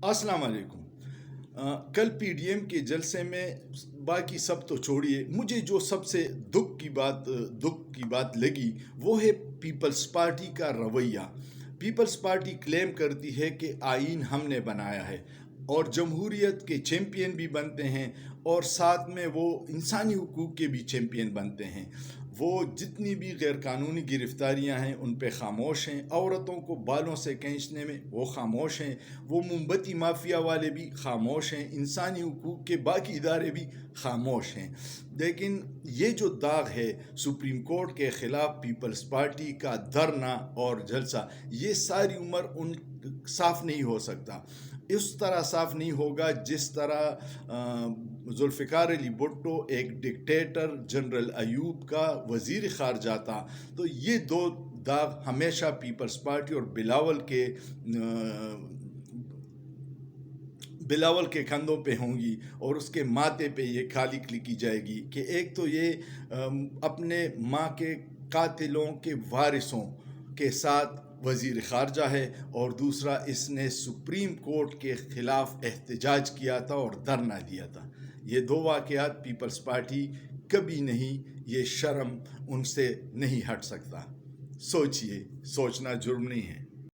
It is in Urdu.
السلام علیکم۔ کل پی ڈی ایم کے جلسے میں باقی سب تو چھوڑیے، مجھے جو سب سے دکھ کی بات لگی وہ ہے پیپلز پارٹی کا رویہ۔ پیپلز پارٹی کلیم کرتی ہے کہ آئین ہم نے بنایا ہے اور جمہوریت کے چیمپئن بھی بنتے ہیں، اور ساتھ میں وہ انسانی حقوق کے بھی چیمپئن بنتے ہیں۔ وہ جتنی بھی غیر قانونی گرفتاریاں ہیں ان پہ خاموش ہیں، عورتوں کو بالوں سے کھینچنے میں وہ خاموش ہیں، وہ موم بتی مافیا والے بھی خاموش ہیں، انسانی حقوق کے باقی ادارے بھی خاموش ہیں۔ لیکن یہ جو داغ ہے سپریم کورٹ کے خلاف پیپلز پارٹی کا دھرنا اور جلسہ، یہ ساری عمر ان صاف نہیں ہو سکتا۔ اس طرح صاف نہیں ہوگا جس طرح ذوالفقار علی بھٹو ایک ڈکٹیٹر جنرل ایوب کا وزیر خارجہ تھا، تو یہ دو داغ ہمیشہ پیپلز پارٹی اور بلاول کے کندھوں پہ ہوں گی، اور اس کے ماتھے پہ یہ کالک لکھی جائے گی کہ ایک تو یہ اپنے ماں کے قاتلوں کے وارثوں کے ساتھ وزیر خارجہ ہے، اور دوسرا اس نے سپریم کورٹ کے خلاف احتجاج کیا تھا اور دھرنا دیا تھا۔ یہ دو واقعات پیپلز پارٹی کبھی نہیں، یہ شرم ان سے نہیں ہٹ سکتا۔ سوچئے، سوچنا جرم نہیں ہے۔